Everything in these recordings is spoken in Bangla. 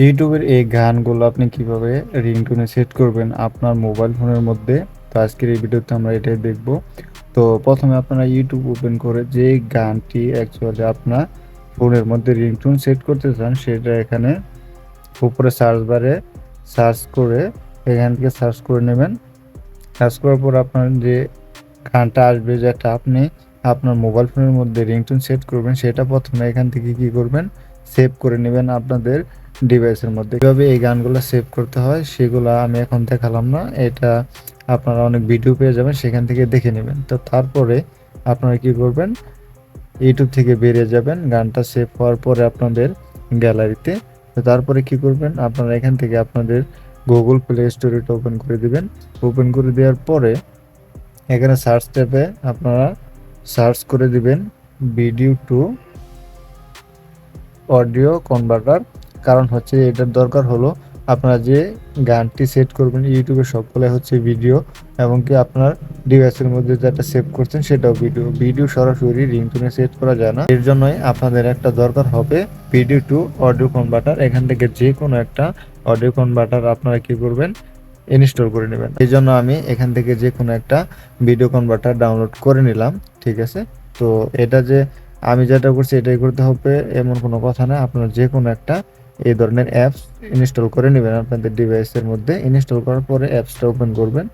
ইউটিউবের এই গানগুলো আপনি কিভাবে রিংটোনে সেট করবেন আপনার মোবাইল ফোনের মধ্যে। তো আজকের এই ভিডিওতে আমরা এটাই দেখব। তো প্রথমে আপনারা ইউটিউব ওপেন করে যে গানটি অ্যাকচুয়ালি আপনার ফোনের মধ্যে রিংটোন সেট করতে চান সেটা এখানে উপরে সার্চ বারে সার্চ করে এখান থেকে সার্চ করে নেবেন। সার্চ করার পর আপনার যে গানটা আসবে যেটা আপনি আপনার মোবাইল ফোনের মধ্যে রিংটোন সেট করবেন সেটা প্রথমে এখান থেকে কি করবেন, সেভ করে নেবেন আপনাদের ডিভাইসের মধ্যে। কীভাবে এই গানগুলো সেভ করতে হয় সেগুলো আমি এখন দেখালাম না, এটা আপনারা অনেক ভিডিও পেয়ে যাবেন, সেখান থেকে দেখে নেবেন। তো তারপরে আপনারা কি করবেন, ইউটিউব থেকে বেরিয়ে যাবেন গানটা সেভ হওয়ার পরে আপনাদের গ্যালারিতে। তো তারপরে কি করবেন, আপনারা এখান থেকে আপনাদের গুগল প্লে স্টোরটা ওপেন করে দিবেন। ওপেন করে দেওয়ার পরে এখানে সার্চ ট্যাবে আপনারা সার্চ করে দিবেন ভিডিও টু অডিও কনভার্টার। কারণ হচ্ছে এটার দরকার হলো আপনারা যে গানটি সেট করবেন ইউটিউবে সবগুলো হচ্ছে ভিডিও, এবং কি আপনার ডিভাইসের মধ্যে যেটা সেভ করছেন সেটাও ভিডিও। ভিডিও সরাসরি রিংটোনে সেট করা যায় না, এর জন্যই আপনাদের একটা দরকার হবে ভিডিও টু অডিও কনভার্টার। এখান থেকে যে কোনো একটা অডিও কনভার্টার আপনারা কি করবেন, ইনস্টল করে নেবেন। এই জন্য আমি এখান থেকে যে কোনো একটা ভিডিও কনভার্টার ডাউনলোড করে নিলাম, ঠিক আছে। তো এটা যে আমি যেটা করছি এটাই করতে হবে এমন কোনো কথা না, আপনারা যে কোনো একটা এই ধরনের অ্যাপস ইনস্টল করে নেবেন আপনাদের ডিভাইসের মধ্যে। ইনস্টল করার পরে অ্যাপসটা ওপেন করবেন।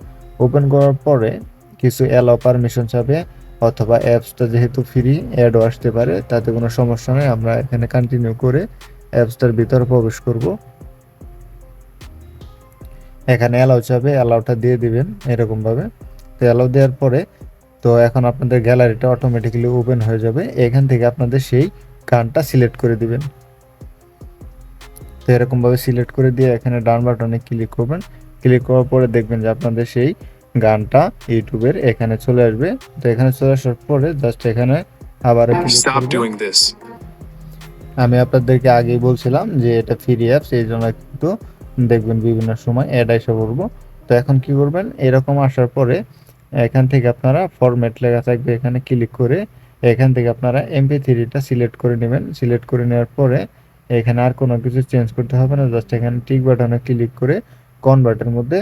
ওপেন করার পরে কিছু অ্যালাও পারমিশন চাবে, অথবা অ্যাপসটা যেহেতু ফ্রি অ্যাডও আসতে পারে, তাতে কোনো সমস্যা নেই। আমরা এখানে কন্টিনিউ করে অ্যাপসটার ভিতরে প্রবেশ করব। এখানে অ্যালাউ চাবে, অ্যালাউটা দিয়ে দিবেন এরকমভাবে। তো অ্যালাউ দেওয়ার পরে তো এখন আপনাদের গ্যালারিটা অটোমেটিক্যালি ওপেন হয়ে যাবে। এখান থেকে আপনাদের সেই গানটা সিলেক্ট করে দিবেন। তো এরকমভাবে সিলেক্ট করে দিয়ে এখানে ডান বাটনে ক্লিক করবেন। ক্লিক করার পরে দেখবেন যে আপনাদের সেই গানটা ইউটিউবের এখানে চলে আসবে। তো এখানে চলে আসার পরে জাস্ট এখানে আবার আমি আপনাদেরকে আগেই বলছিলাম যে এটা ফ্রি অ্যাপস, এই জন্য কিন্তু দেখবেন বিভিন্ন সময় অ্যাড এসে পড়বো। তো এখন কি করবেন, এরকম আসার পরে এখান থেকে আপনারা ফরম্যাট লেখা থাকবে, এখানে ক্লিক করে এখান থেকে আপনারা MP3টা সিলেক্ট করে নেবেন। সিলেক্ট করে নেওয়ার পরে এখানে আর কোনো কিছু চেঞ্জ করতে হবে না, জাস্ট এখানে টিক বাটনে ক্লিক করে কনভার্টের মধ্যে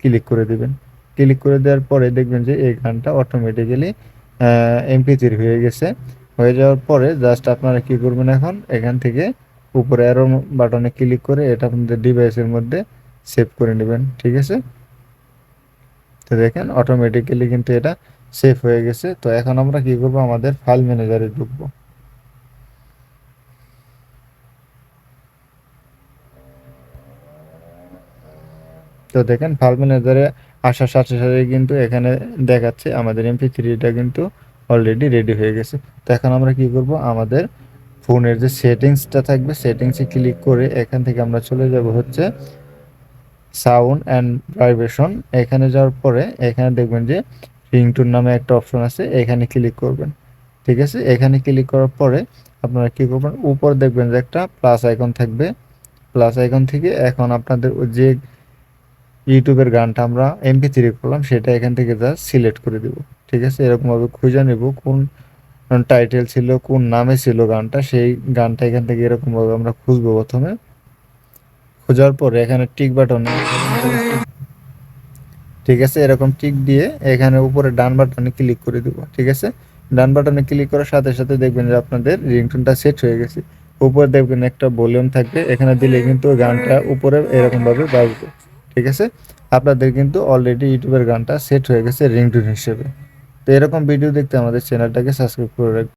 ক্লিক করে দিবেন। ক্লিক করে দেওয়ার পরে দেখবেন যে এই গানটা অটোমেটিক্যালি MP3 হয়ে গেছে। হয়ে যাওয়ার পরে জাস্ট আপনারা কি করবেন, এখন এখান থেকে উপরে অ্যারো বাটনে ক্লিক করে এটা আপনাদের ডিভাইসের মধ্যে সেভ করে নেবেন, ঠিক আছে। তো দেখেন অটোমেটিক্যালি কিন্তু এটা সেভ হয়ে গেছে। তো এখন আমরা কি করব, আমাদের ফাইল ম্যানেজারে ঢুকবো। তো দেখেন ফাইল ম্যানেজারে আসার সাথে সাথে কিন্তু এখানে দেখাচ্ছে আমাদের MP3টা কিন্তু অলরেডি রেডি হয়ে গেছে। তো এখন আমরা কি করব, আমাদের ফোনের যে সেটিংসটা থাকবে সেটিংসে ক্লিক করে এখান থেকে আমরা চলে যাব হচ্ছে সাউন্ড অ্যান্ড ভাইব্রেশন। এখানে যাওয়ার পরে এখানে দেখবেন যে রিংটোন নামে একটা অপশন আছে, এখানে ক্লিক করবেন, ঠিক আছে। এখানে ক্লিক করার পরে আপনারা কি করবেন, উপর দেখবেন যে একটা প্লাস আইকন থাকবে। প্লাস আইকন থেকে এখন আপনাদের যে ইউটিউবের গানটা আমরা MP3 করলাম সেটা এখান থেকে জাস্ট সিলেক্ট করে দিব, ঠিক আছে। এরকমভাবে খুঁজে নেব কোন টাইটেল ছিল, কোন নামে ছিল গানটা, সেই গানটা এখান থেকে এরকমভাবে আমরা খুঁজবো। প্রথমে খোঁজার পরে এখানে টিক বাটনে, ঠিক আছে, এরকম টিক দিয়ে এখানে উপরে ডান বাটনে ক্লিক করে দিব, ঠিক আছে। ডান বাটনে ক্লিক করার সাথে সাথে দেখবেন যে আপনাদের রিংটোনটা সেট হয়ে গেছে। উপরে দেখবেন একটা ভলিউম থাকবে, এখানে দিলে কিন্তু গানটা উপরে এরকমভাবে বাজবে, ঠিক আছে। আপনাদের কিন্তু অলরেডি ইউটিউবের গানটা সেট হয়ে গেছে রিংটোন হিসেবে। তো এরকম ভিডিও দেখতে আমাদের চ্যানেলটাকে সাবস্ক্রাইব করে রাখবেন।